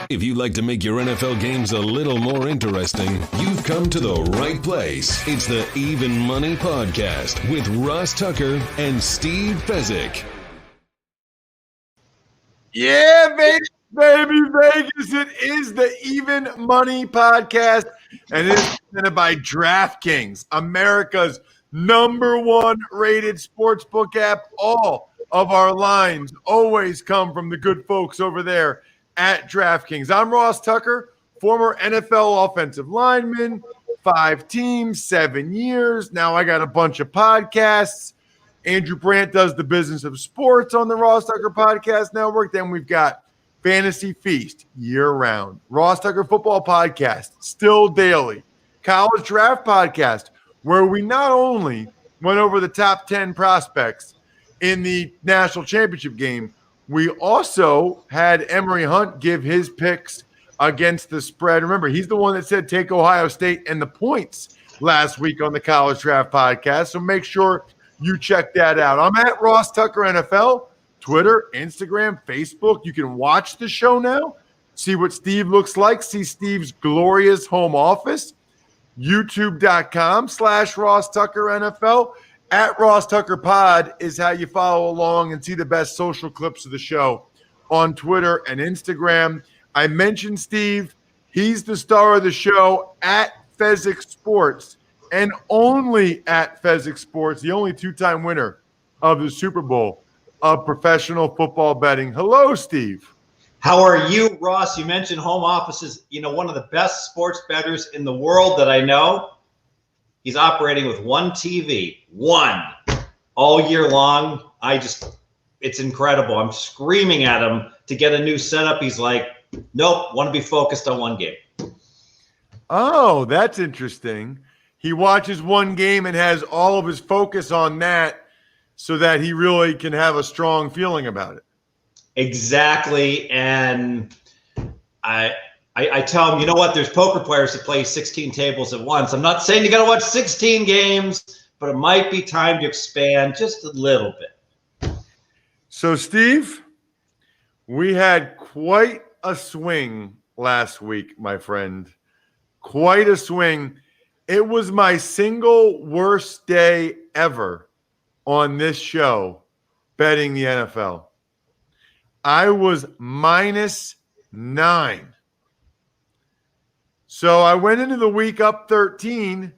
If you'd like to make your NFL games a little more interesting, you've come to the right place. It's the Even Money Podcast with Ross Tucker and Steve Fezzik. Yeah, baby, Vegas. It is the Even Money Podcast, and it's presented by DraftKings, America's #1 rated sportsbook app. All of our lines always come from the good folks over there at DraftKings. I'm Ross Tucker, former NFL offensive lineman, 5 teams, 7 years. Now I got a bunch of podcasts. Andrew Brandt does the business of sports on the Ross Tucker Podcast Network. Then we've got Fantasy Feast year-round, Ross Tucker Football Podcast, still daily, College Draft Podcast, where we not only went over the top 10 prospects in the national championship game, we also had Emory Hunt give his picks against the spread. Remember, he's the one that said take Ohio State and the points last week on the College Draft Podcast, so make sure you check that out. I'm at Ross Tucker NFL, Twitter, Instagram, Facebook. You can watch the show now, see what Steve looks like, see Steve's glorious home office, youtube.com/Ross Tucker NFL. At Ross Tucker Pod is how you follow along and see the best social clips of the show on Twitter and Instagram. I mentioned Steve. He's the star of the show at Fezzik Sports and only at Fezzik Sports, the only 2-time winner of the Super Bowl of professional football betting. Hello, Steve. How are you, Ross? You mentioned home offices. You know, one of the best sports bettors in the world that I know. He's operating with one TV, all year long. It's incredible. I'm screaming at him to get a new setup. He's like, nope, want to be focused on one game. Oh, that's interesting. He watches one game and has all of his focus on that so that he really can have a strong feeling about it. Exactly. And I tell him, you know what? There's poker players that play 16 tables at once. I'm not saying you got to watch 16 games, but it might be time to expand just a little bit. So, Steve, we had quite a swing last week, my friend. Quite a swing. It was my single worst day ever on this show betting the NFL. I was -9. So I went into the week up 13.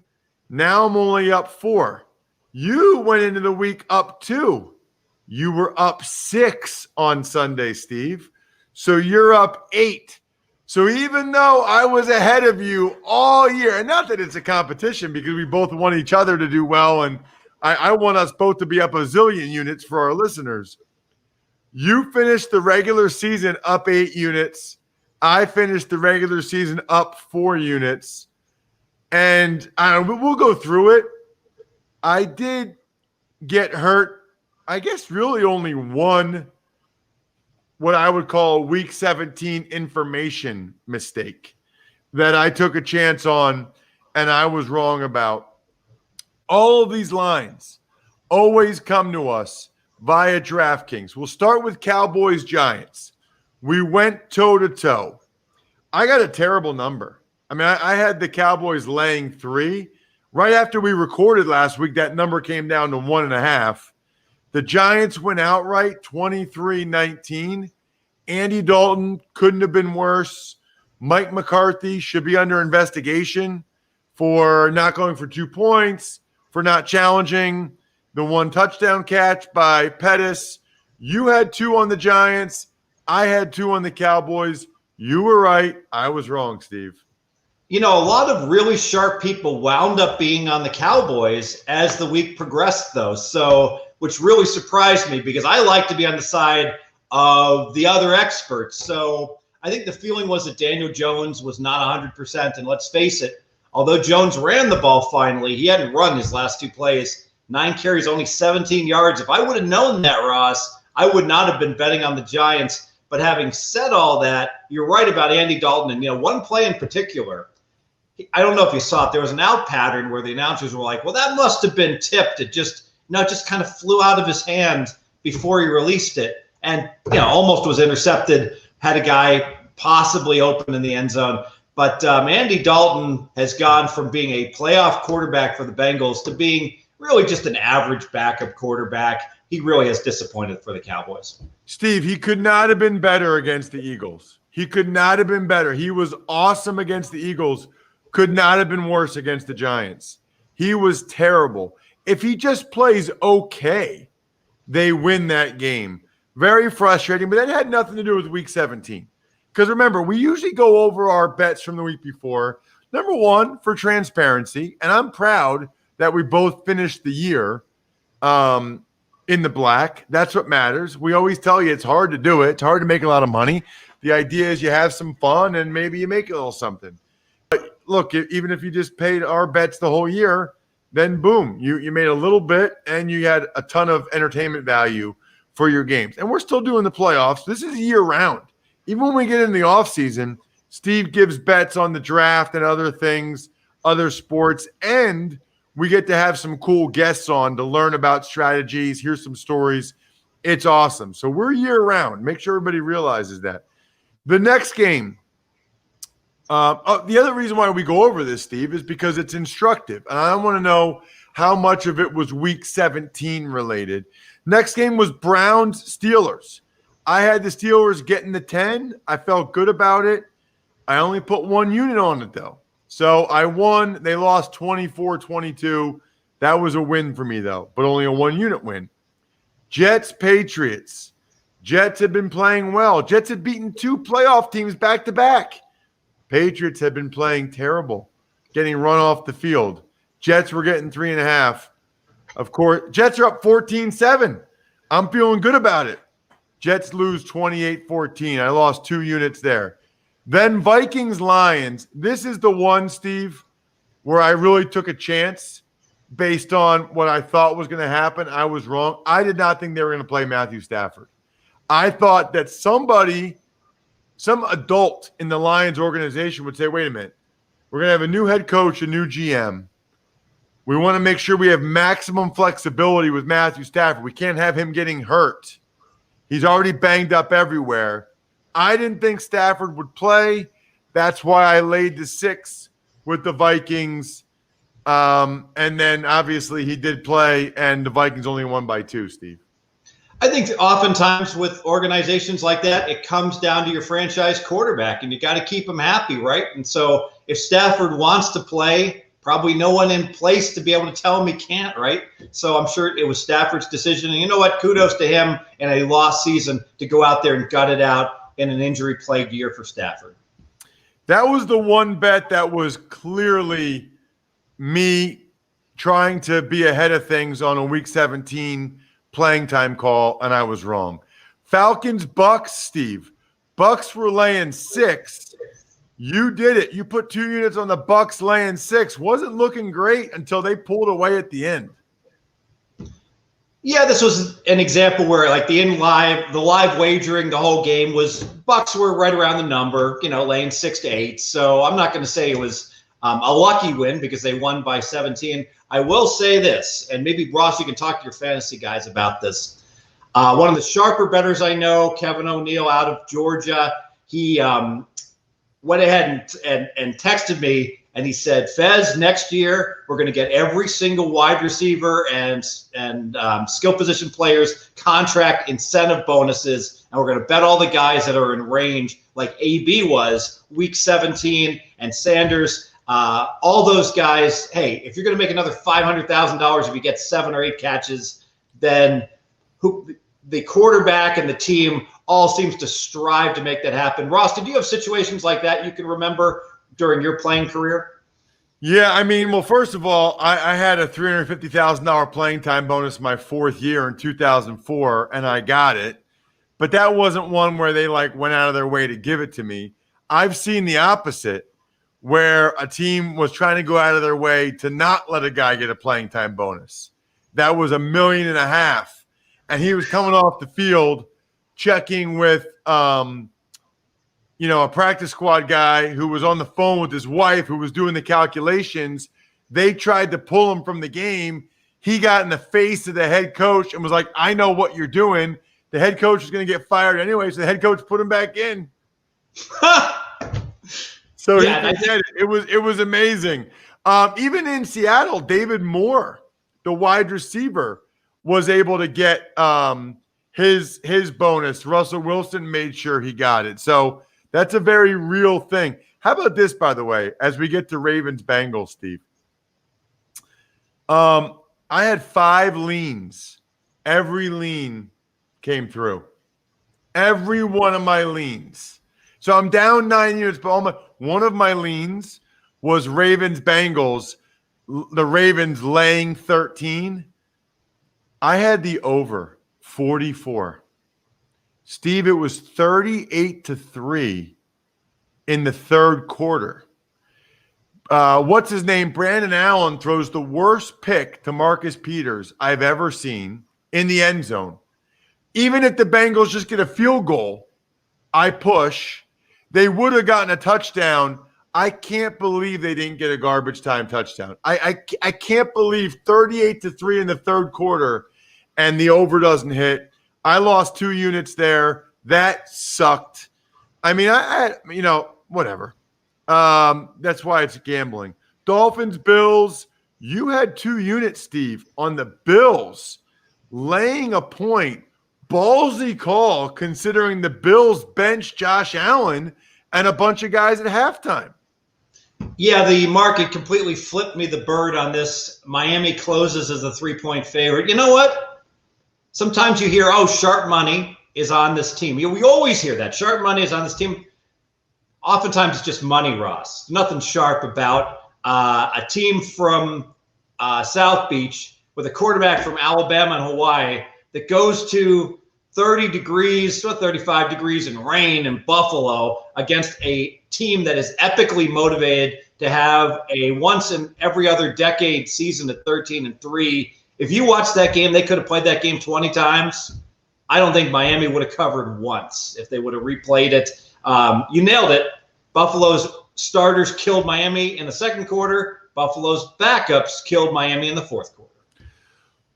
Now I'm only up 4. You went into the week up 2. You were up 6 on Sunday, Steve. So you're up 8. So even though I was ahead of you all year, and not that it's a competition because we both want each other to do well, and I want us both to be up a zillion units for our listeners. You finished the regular season up 8 units. I finished the regular season up 4 units, and we'll go through it. I did get hurt, I guess really only one, what I would call week 17 information mistake that I took a chance on and I was wrong about. All of these lines always come to us via DraftKings. We'll start with Cowboys-Giants. We went toe-to-toe. I got a terrible number. I mean, I had the Cowboys laying 3. Right after we recorded last week, that number came down to 1.5. The Giants went outright 23-19. Andy Dalton couldn't have been worse. Mike McCarthy should be under investigation for not going for 2 points, for not challenging the 1 touchdown catch by Pettis. You had 2 on the Giants. I had 2 on the Cowboys. You were right. I was wrong, Steve. You know, a lot of really sharp people wound up being on the Cowboys as the week progressed, though. So, which really surprised me because I like to be on the side of the other experts. So I think the feeling was that Daniel Jones was not 100%. And let's face it, although Jones ran the ball finally, he hadn't run his last 2 plays. 9 carries, only 17 yards. If I would have known that, Ross, I would not have been betting on the Giants. But having said all that, you're right about Andy Dalton. And, you know, one play in particular, I don't know if you saw it. There was an out pattern where the announcers were like, well, that must have been tipped. It just kind of flew out of his hand before he released it. And, you know, almost was intercepted, had a guy possibly open in the end zone. But Andy Dalton has gone from being a playoff quarterback for the Bengals to being really just an average backup quarterback. He really has disappointed for the Cowboys. Steve, he could not have been better against the Eagles. He could not have been better. He was awesome against the Eagles. Could not have been worse against the Giants. He was terrible. If he just plays okay, they win that game. Very frustrating, but that had nothing to do with Week 17. Because remember, we usually go over our bets from the week before. Number one, for transparency, and I'm proud that we both finished the year in the black. That's what matters. We always tell you it's hard to do it. It's hard to make a lot of money. The idea is you have some fun and maybe you make a little something. But look, even if you just paid our bets the whole year, then boom, you made a little bit and you had a ton of entertainment value for your games. And we're still doing the playoffs. This is year round. Even when we get in the offseason, Steve gives bets on the draft and other things, other sports, and we get to have some cool guests on to learn about strategies, hear some stories. It's awesome. So we're year round. Make sure everybody realizes that. The next game, the other reason why we go over this, Steve, is because it's instructive. And I want to know how much of it was Week 17 related. Next game was Browns-Steelers. I had the Steelers getting the 10. I felt good about it. I only put one unit on it, though. So I won. They lost 24-22. That was a win for me, though, but only a one-unit win. Jets-Patriots. Jets have been playing well. Jets have beaten two playoff teams back-to-back. Patriots have been playing terrible, getting run off the field. Jets were getting 3.5. Of course, Jets are up 14-7. I'm feeling good about it. Jets lose 28-14. I lost 2 units there. Then Vikings-Lions. This is the one, Steve, where I really took a chance based on what I thought was going to happen. I was wrong. I did not think they were going to play Matthew Stafford. I thought that some adult in the Lions organization would say, wait a minute, we're going to have a new head coach, a new GM. We want to make sure we have maximum flexibility with Matthew Stafford. We can't have him getting hurt. He's already banged up everywhere. I didn't think Stafford would play. That's why I laid the 6 with the Vikings. And then, obviously, he did play, and the Vikings only won by 2, Steve. I think oftentimes with organizations like that, it comes down to your franchise quarterback, and you got to keep him happy, right? And so if Stafford wants to play, probably no one in place to be able to tell him he can't, right? So I'm sure it was Stafford's decision. And you know what? Kudos to him in a lost season to go out there and gut it out in an injury-plagued year for Stafford. That was the one bet that was clearly me trying to be ahead of things on a Week 17 playing time call, and I was wrong. Falcons-Bucks, Steve. Bucks were laying 6. You did it. You put 2 units on the Bucks laying 6. Wasn't looking great until they pulled away at the end. Yeah, this was an example where like the live wagering the whole game was Bucks were right around the number, laying 6 to 8. So I'm not going to say it was a lucky win because they won by 17. I will say this, and maybe Ross, you can talk to your fantasy guys about this. One of the sharper bettors I know, Kevin O'Neill out of Georgia, he went ahead and texted me, and he said, Fez, next year we're going to get every single wide receiver and skill position players contract incentive bonuses, and we're going to bet all the guys that are in range like AB was Week 17 and Sanders. All those guys, hey, if you're going to make another $500,000 if you get 7 or 8 catches, then the quarterback and the team all seems to strive to make that happen. Ross, did you have situations like that you can remember during your playing career? Yeah, I mean, well, first of all, I had a $350,000 playing time bonus my 4th year in 2004, and I got it. But that wasn't one where they went out of their way to give it to me. I've seen the opposite, where a team was trying to go out of their way to not let a guy get a playing time bonus. That was $1.5 million, and he was coming off the field checking with a practice squad guy who was on the phone with his wife who was doing the calculations. They tried to pull him from the game. He got in the face of the head coach and was like, I know what you're doing. The head coach is going to get fired anyway, so the head coach put him back in. So yeah, it was amazing. Even in Seattle, David Moore, the wide receiver, was able to get his bonus. Russell Wilson made sure he got it. So that's a very real thing. How about this, by the way, as we get to Ravens Bengals, Steve? I had 5 leans. Every lean came through. Every one of my leans. So I'm down 9 units, but one of my leans was Ravens Bengals, the Ravens laying 13. I had the over 44. Steve, it was 38-3 in the third quarter. What's his name? Brandon Allen throws the worst pick to Marcus Peters I've ever seen in the end zone. Even if the Bengals just get a field goal, I push. They would have gotten a touchdown. I can't believe they didn't get a garbage time touchdown. I can't believe 38-3 in the third quarter and the over doesn't hit. I lost 2 units there. That sucked. I mean, I whatever. That's why it's gambling. Dolphins, Bills. You had 2 units, Steve, on the Bills laying a point. Ballsy call considering the Bills bench Josh Allen and a bunch of guys at halftime. Yeah, the market completely flipped me the bird on this. Miami closes as a 3-point favorite. You know what? Sometimes you hear, sharp money is on this team. We always hear that. Sharp money is on this team. Oftentimes it's just money, Ross. Nothing sharp about a team from South Beach with a quarterback from Alabama and Hawaii that goes to 30 degrees to 35 degrees in rain in Buffalo against a team that is epically motivated to have a once in every other decade season at 13-3. If you watch that game, they could have played that game 20 times. I don't think Miami would have covered once if they would have replayed it. You nailed it. Buffalo's starters killed Miami in the second quarter. Buffalo's backups killed Miami in the fourth quarter.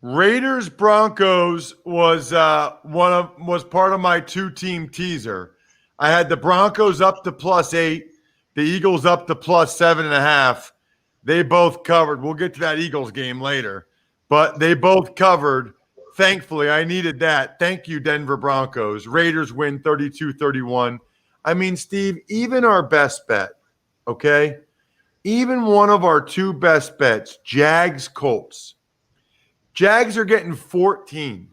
Raiders Broncos was part of my 2-team teaser. I had the Broncos up to +8, the Eagles up to +7.5. They both covered. We'll get to that Eagles game later, but they both covered. Thankfully, I needed that. Thank you, Denver Broncos. Raiders win 32-31. I mean, Steve, even our best bet, okay? Even one of our 2 best bets, Jags Colts. Jags are getting 14.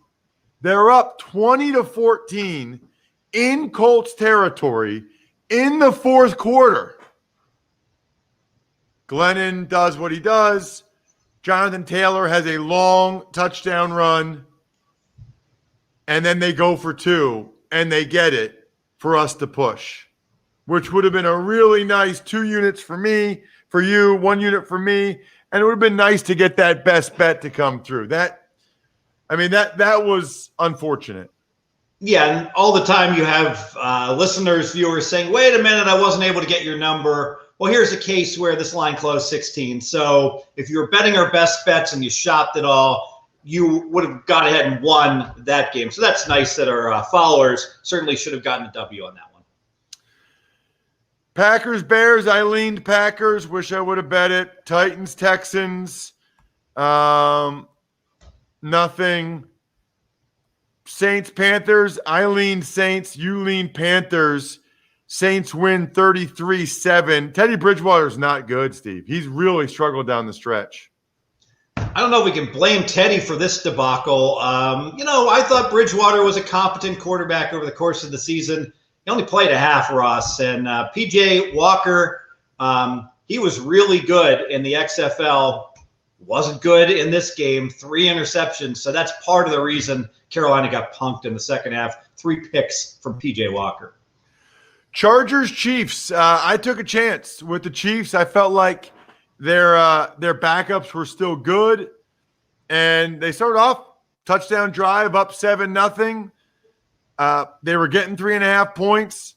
They're up 20-14 in Colts territory in the fourth quarter. Glennon does what he does. Jonathan Taylor has a long touchdown run. And then they go for 2, and they get it for us to push, which would have been a really nice 2 units for me, for you, 1 unit for me. And it would have been nice to get that best bet to come through. That was unfortunate. Yeah, and all the time you have listeners, viewers saying, wait a minute, I wasn't able to get your number. Well, here's a case where this line closed 16. So if you were betting our best bets and you shopped it all, you would have gone ahead and won that game. So that's nice that our followers certainly should have gotten a W on that one. Packers, Bears, I leaned Packers. Wish I would have bet it. Titans, Texans, nothing. Saints, Panthers, I leaned Saints. You leaned Panthers. Saints win 33-7. Teddy Bridgewater's not good, Steve. He's really struggled down the stretch. I don't know if we can blame Teddy for this debacle. I thought Bridgewater was a competent quarterback over the course of the season. He only played a half, Ross. And P.J. Walker, he was really good in the XFL. Wasn't good in this game. 3 interceptions. So that's part of the reason Carolina got punked in the second half. 3 picks from P.J. Walker. Chargers, Chiefs. I took a chance with the Chiefs. I felt like their backups were still good. And they started off touchdown drive up 7-0. They were getting 3.5 points.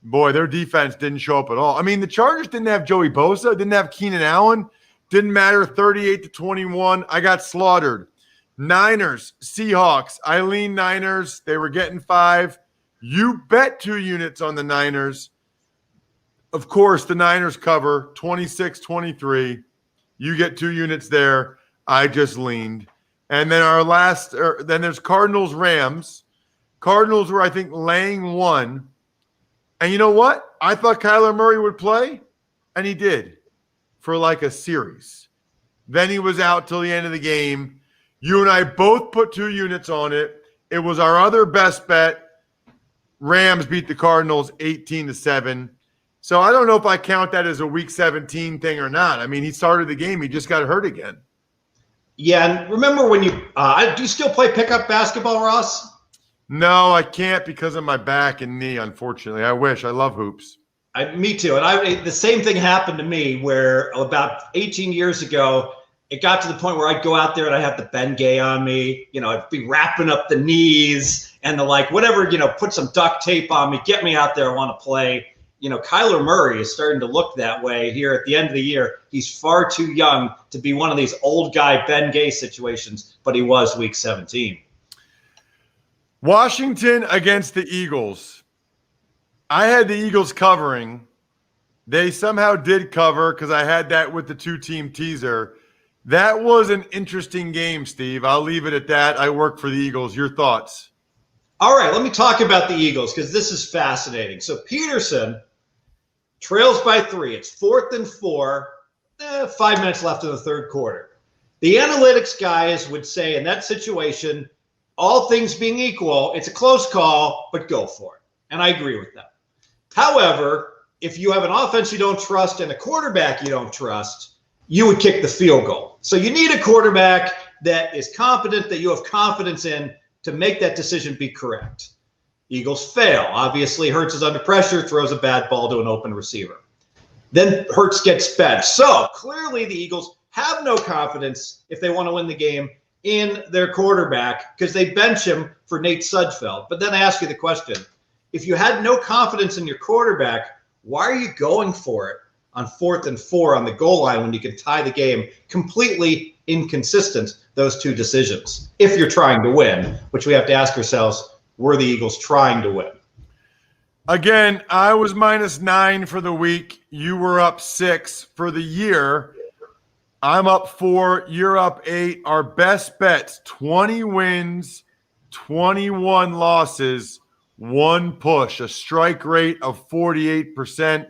Boy, their defense didn't show up at all. I mean, the Chargers didn't have Joey Bosa, didn't have Keenan Allen. Didn't matter, 38-21. I got slaughtered. Niners, Seahawks. I leaned Niners. They were getting 5. You bet 2 units on the Niners. Of course, the Niners cover 26-23. You get 2 units there. I just leaned. And then then there's Cardinals-Rams. Cardinals were, I think, laying 1. And you know what? I thought Kyler Murray would play, and he did for like a series. Then he was out till the end of the game. You and I both put 2 units on it. It was our other best bet. Rams beat the Cardinals 18-7. So I don't know if I count that as a Week 17 thing or not. I mean, he started the game. He just got hurt again. Yeah, and remember when you do you still play pickup basketball, Ross? No, I can't because of my back and knee, unfortunately. I wish. I love hoops. Me too. And the same thing happened to me where about 18 years ago, it got to the point where I'd go out there and I'd have the Bengay on me. I'd be wrapping up the knees and whatever, put some duct tape on me, get me out there, I want to play. Kyler Murray is starting to look that way here at the end of the year. He's far too young to be one of these old guy Bengay situations, but he was Week 17. Washington against the Eagles. I had the Eagles covering. They somehow did cover because I had that with the 2-team teaser. That was an interesting game, Steve. I'll leave it at that. I work for the Eagles. Your thoughts? All right, let me talk about the Eagles because this is fascinating. So Peterson trails by 3. It's 4th and 4, 5 minutes left in the third quarter. The analytics guys would say in that situation, all things being equal, it's a close call, but go for it. And I agree with that. However, if you have an offense you don't trust and a quarterback you don't trust, you would kick the field goal. So you need a quarterback that is competent, that you have confidence in to make that decision be correct. Eagles fail. Obviously, Hurts is under pressure, throws a bad ball to an open receiver. Then Hurts gets benched. So clearly the Eagles have no confidence if they want to win the game in their quarterback because they bench him for Nate Sudfeld. But then I ask you the question, if you had no confidence in your quarterback, why are you going for it on 4th and 4 on the goal line when you can tie the game? Completely inconsistent, those two decisions. If you're trying to win, which we have to ask ourselves, were the Eagles trying to win? Again, I was -9 for the week. You were up 6 for the year. I'm up 4. You're up 8. Our best bets, 20 wins, 21 losses, 1 push, a strike rate of 48%.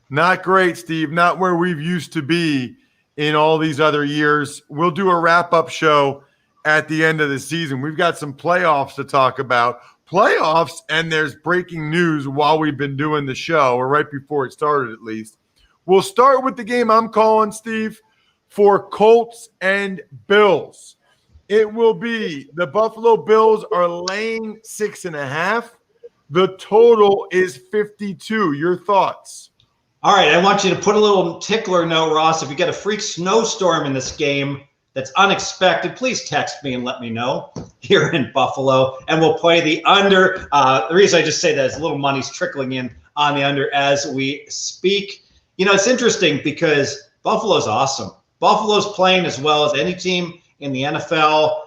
Not great, Steve. Not where we've used to be in all these other years. We'll do a wrap-up show at the end of the season. We've got some playoffs to talk about. Playoffs, and there's breaking news while we've been doing the show, or right before it started at least. We'll start with the game I'm calling, Steve, for Colts and Bills. It will be the Buffalo Bills are laying 6.5. The total is 52. Your thoughts? All right, I want you to put a little tickler note, Ross. If you get a freak snowstorm in this game that's unexpected, please text me and let me know here in Buffalo, and we'll play the under. The reason I just say that is a little money's trickling in on the under as we speak. It's interesting because Buffalo's awesome. Buffalo's playing as well as any team in the NFL.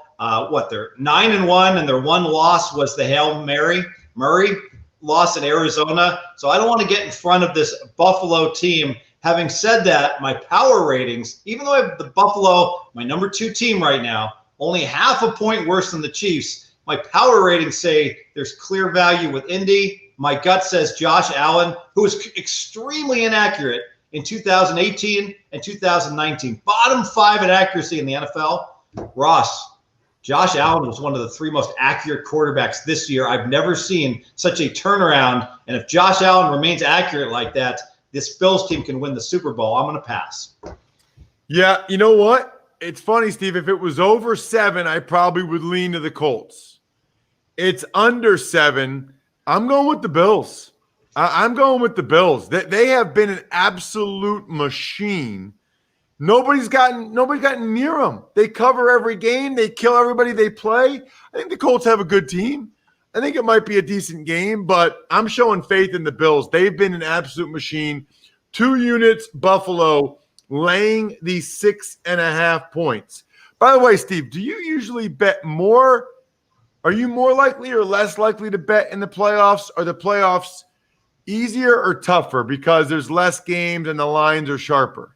They're 9-1, and their one loss was the Hail Murray loss in Arizona. So I don't want to get in front of this Buffalo team. Having said that, my power ratings, even though I have the Buffalo, my number 2 team right now, only half a point worse than the Chiefs, my power ratings say there's clear value with Indy. My gut says Josh Allen, who was extremely inaccurate in 2018 and 2019, bottom 5 in accuracy in the NFL. Ross, Josh Allen was one of the 3 most accurate quarterbacks this year. I've never seen such a turnaround. And if Josh Allen remains accurate like that, this Bills team can win the Super Bowl. I'm going to pass. Yeah, you know what? It's funny, Steve. If it was over 7, I probably would lean to the Colts. It's under 7. I'm going with the Bills. I'm going with the Bills. They have been an absolute machine. Nobody's gotten near them. They cover every game. They kill everybody they play. I think the Colts have a good team. I think it might be a decent game, but I'm showing faith in the Bills. They've been an absolute machine. 2 units, Buffalo, laying the 6.5 points. By the way, Steve, do you usually bet more? Are you more likely or less likely to bet in the playoffs? Are the playoffs easier or tougher because there's less games and the lines are sharper?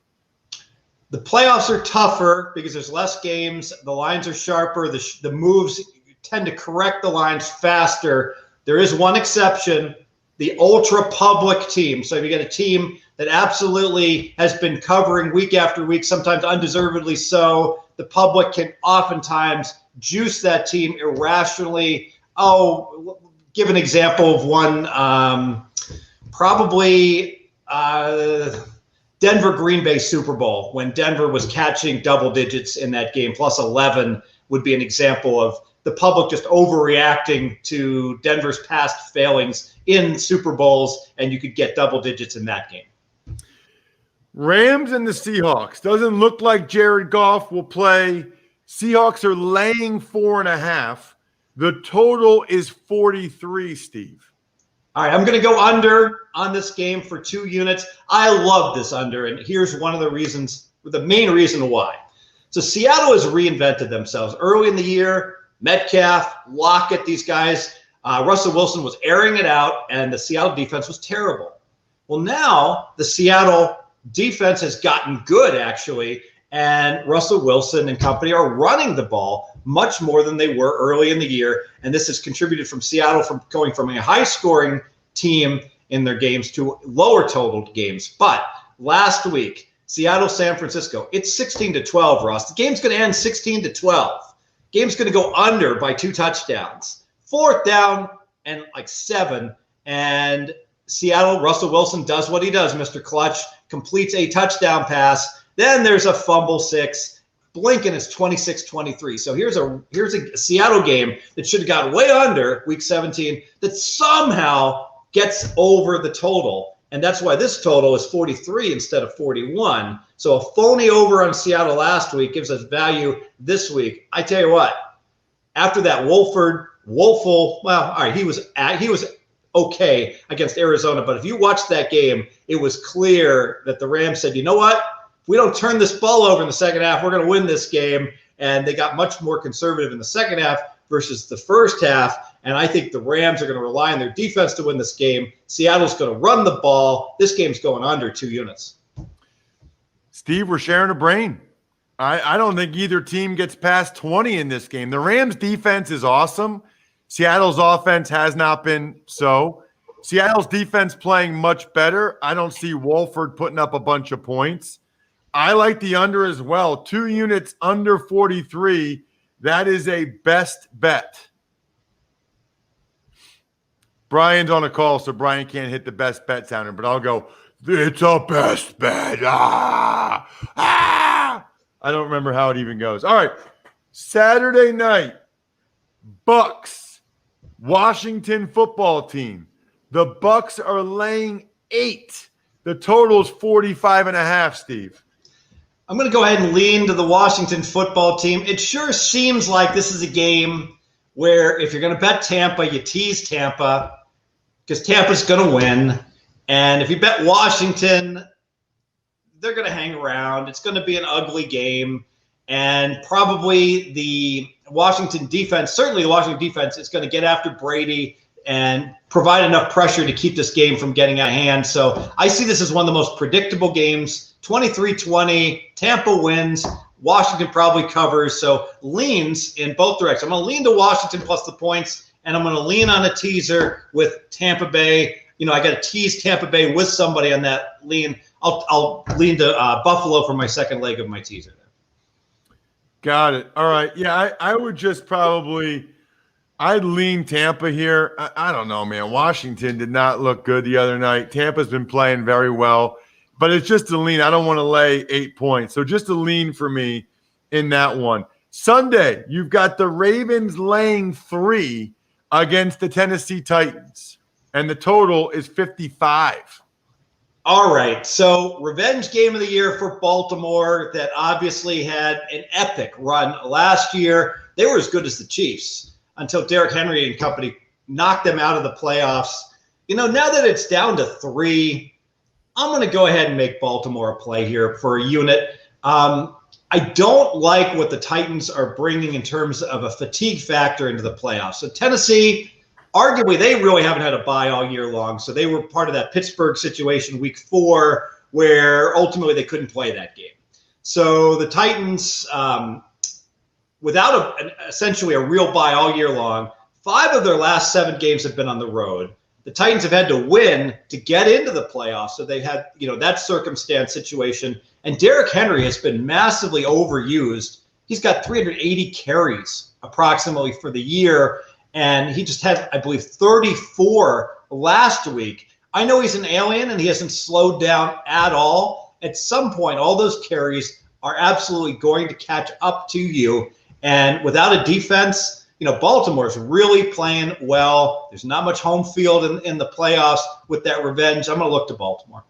The playoffs are tougher because there's less games. The lines are sharper. The moves tend to correct the lines faster. There is one exception, the ultra public team. So if you get a team that absolutely has been covering week after week, sometimes undeservedly so, the public can oftentimes juice that team irrationally. Oh, give an example of one, probably Denver Green Bay Super Bowl, when Denver was catching double digits in that game, plus 11 would be an example of the public just overreacting to Denver's past failings in Super Bowls, and you could get double digits in that game. Rams and the Seahawks. Doesn't look like Jared Goff will play. Seahawks are laying 4.5. The total is 43, Steve. All right, I'm going to go under on this game for 2 units. I love this under, and here's one of the reasons, the main reason why. So Seattle has reinvented themselves. Early in the year, Metcalf, Lockett, these guys, Russell Wilson was airing it out, and the Seattle defense was terrible. Well, now the Seattle defense has gotten good, actually, and Russell Wilson and company are running the ball much more than they were early in the year, and this has contributed from Seattle from going from a high-scoring team in their games to lower-totaled games. But last week, Seattle, San Francisco, it's 16-12, Ross. The game's going to end 16-12. Game's going to go under by 2 touchdowns. 4th down and like 7, and Seattle, Russell Wilson does what he does, Mr. Clutch, completes a touchdown pass. Then there's a fumble 6. Blink and it's 26-23. So here's a Seattle game that should have got way under week 17 that somehow gets over the total. And that's why this total is 43 instead of 41. So a phony over on Seattle last week gives us value this week. I tell you what, after that woeful, well, all right, he was okay against Arizona. But if you watched that game, it was clear that the Rams said, you know what? If we don't turn this ball over in the second half, we're going to win this game. And they got much more conservative in the second half versus the first half. And I think the Rams are going to rely on their defense to win this game. Seattle's going to run the ball. This game's going under 2 units. Steve, we're sharing a brain. I don't think either team gets past 20 in this game. The Rams' defense is awesome. Seattle's offense has not been so. Seattle's defense playing much better. I don't see Wolford putting up a bunch of points. I like the under as well. 2 units under 43. That is a best bet. Brian's on a call, so Brian can't hit the best bet sounder, but I'll go, it's a best bet. I don't remember how it even goes. All right. Saturday night, Bucks, Washington football team. The Bucks are laying 8. The total is 45.5, Steve. I'm going to go ahead and lean to the Washington football team. It sure seems like this is a game where if you're going to bet Tampa, you tease Tampa because Tampa's going to win. And if you bet Washington, they're going to hang around. It's going to be an ugly game. And probably the Washington defense, certainly the Washington defense, is going to get after Brady and provide enough pressure to keep this game from getting out of hand. So I see this as one of the most predictable games, 23-20. Tampa wins. Washington probably covers. So leans in both directions. I'm going to lean to Washington plus the points, and I'm going to lean on a teaser with Tampa Bay. You know, I got to tease Tampa Bay with somebody on that lean. I'll lean to Buffalo for my second leg of my teaser there. Got it. All right. Yeah, I would just probably – I'd lean Tampa here. I don't know, man. Washington did not look good the other night. Tampa's been playing very well, but it's just a lean. I don't want to lay 8 points. So just a lean for me in that one. Sunday, you've got the Ravens laying 3 against the Tennessee Titans, and the total is 55. All right, so revenge game of the year for Baltimore that obviously had an epic run last year. They were as good as the Chiefs until Derrick Henry and company knocked them out of the playoffs. You know, now that it's down to 3, I'm going to go ahead and make Baltimore a play here for a unit. I don't like what the Titans are bringing in terms of a fatigue factor into the playoffs. So Tennessee, arguably they really haven't had a bye all year long. So they were part of that Pittsburgh situation week 4 where ultimately they couldn't play that game. So the Titans, without essentially a real bye all year long, 5 of their last 7 games have been on the road. The Titans have had to win to get into the playoffs. So they had, that circumstance situation. And Derrick Henry has been massively overused. He's got 380 carries approximately for the year. And he just had, I believe, 34 last week. I know he's an alien and he hasn't slowed down at all. At some point, all those carries are absolutely going to catch up to you. And without a defense, Baltimore's really playing well. There's not much home field in the playoffs with that revenge. I'm going to look to Baltimore.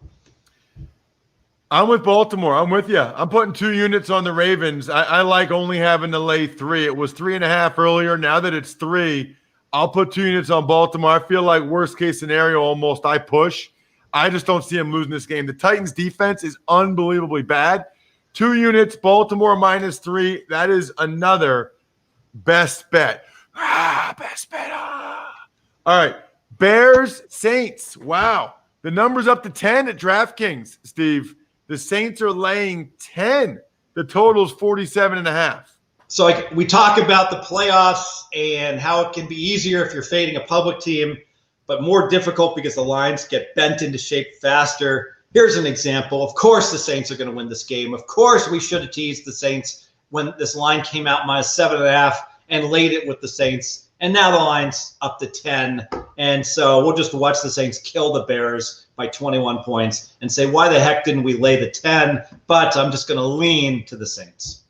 I'm with Baltimore. I'm with you. I'm putting 2 units on the Ravens. I like only having to lay 3. It was 3.5 earlier. Now that it's 3, I'll put 2 units on Baltimore. I feel like worst case scenario almost I push. I just don't see them losing this game. The Titans defense is unbelievably bad. 2 units, Baltimore -3. That is another best bet. Best bet. All right. Bears, Saints. Wow. The number's up to 10 at DraftKings, Steve. The Saints are laying 10. The total's 47.5. So we talk about the playoffs and how it can be easier if you're fading a public team, but more difficult because the lines get bent into shape faster. Here's an example. Of course the Saints are going to win this game. Of course we should have teased the Saints when this line came out -7.5 and laid it with the Saints. And now the line's up to 10. And so we'll just watch the Saints kill the Bears by 21 points and say, why the heck didn't we lay the 10? But I'm just going to lean to the Saints.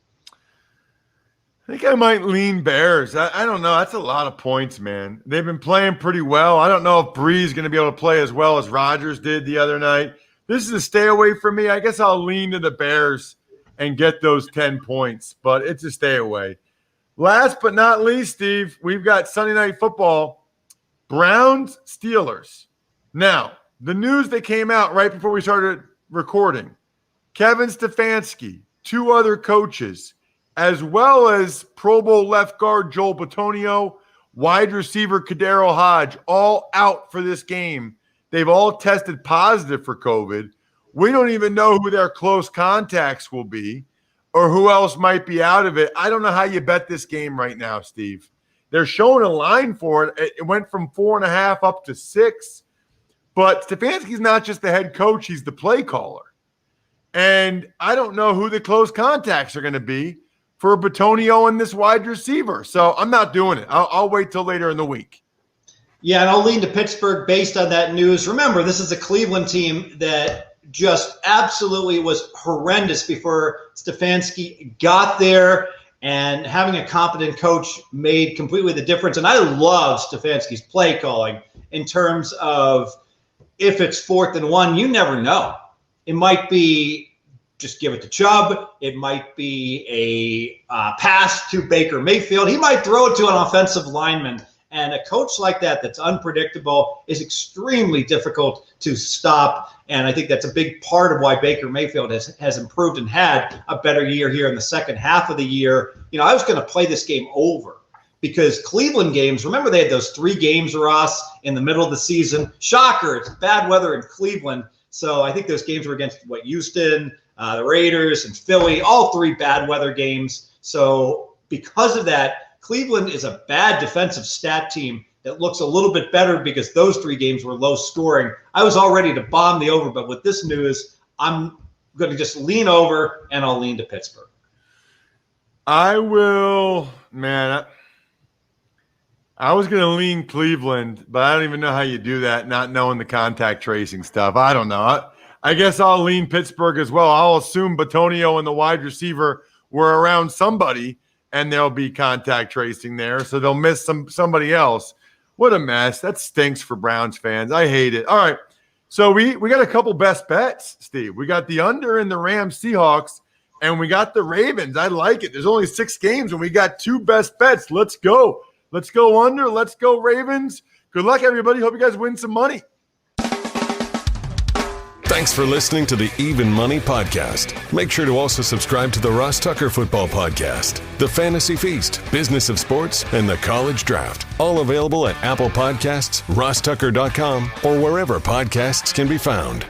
I think I might lean Bears. I don't know. That's a lot of points, man. They've been playing pretty well. I don't know if Bree's going to be able to play as well as Rodgers did the other night. This is a stay away for me. I guess I'll lean to the Bears and get those 10 points, but it's a stay away. Last but not least, Steve, we've got Sunday Night Football, Browns, Steelers. Now, the news that came out right before we started recording, Kevin Stefanski, 2 other coaches, as well as Pro Bowl left guard Joel Bitonio, wide receiver Kadero Hodge, all out for this game. They've all tested positive for COVID. We don't even know who their close contacts will be or who else might be out of it. I don't know how you bet this game right now, Steve. They're showing a line for it. It went from 4.5 up to 6. But Stefanski's not just the head coach. He's the play caller. And I don't know who the close contacts are going to be for Bitonio and this wide receiver. So I'm not doing it. I'll wait till later in the week. Yeah, and I'll lean to Pittsburgh based on that news. Remember, this is a Cleveland team that just absolutely was horrendous before Stefanski got there, and having a competent coach made completely the difference. And I love Stefanski's play calling in terms of if it's 4th and 1, you never know. It might be just give it to Chubb. It might be a pass to Baker Mayfield. He might throw it to an offensive lineman. And a coach like that that's unpredictable is extremely difficult to stop. And I think that's a big part of why Baker Mayfield has improved and had a better year here in the second half of the year. I was going to play this game over because Cleveland games, remember they had those 3 games, Ross, in the middle of the season. Shocker, it's bad weather in Cleveland. So I think those games were against Houston, the Raiders, and Philly, all 3 bad weather games. So because of that, Cleveland is a bad defensive stat team that looks a little bit better because those 3 games were low scoring. I was all ready to bomb the over, but with this news, I'm going to just lean over, and I'll lean to Pittsburgh. I will, man. I was going to lean Cleveland, but I don't even know how you do that, not knowing the contact tracing stuff. I don't know. I guess I'll lean Pittsburgh as well. I'll assume Bitonio and the wide receiver were around somebody, and there'll be contact tracing there, so they'll miss somebody else. What a mess. That stinks for Browns fans. I hate it. All right, so we got a couple best bets, Steve. We got the under in the Rams Seahawks, and we got the Ravens. I like it. There's only 6 games, and we got 2 best bets. Let's go. Let's go under. Let's go Ravens. Good luck, everybody. Hope you guys win some money. Thanks for listening to the Even Money Podcast. Make sure to also subscribe to the Ross Tucker Football Podcast, The Fantasy Feast, Business of Sports, and The College Draft. All availavailable at Apple Podcasts, rosstucker.com, or wherever podcasts can be found.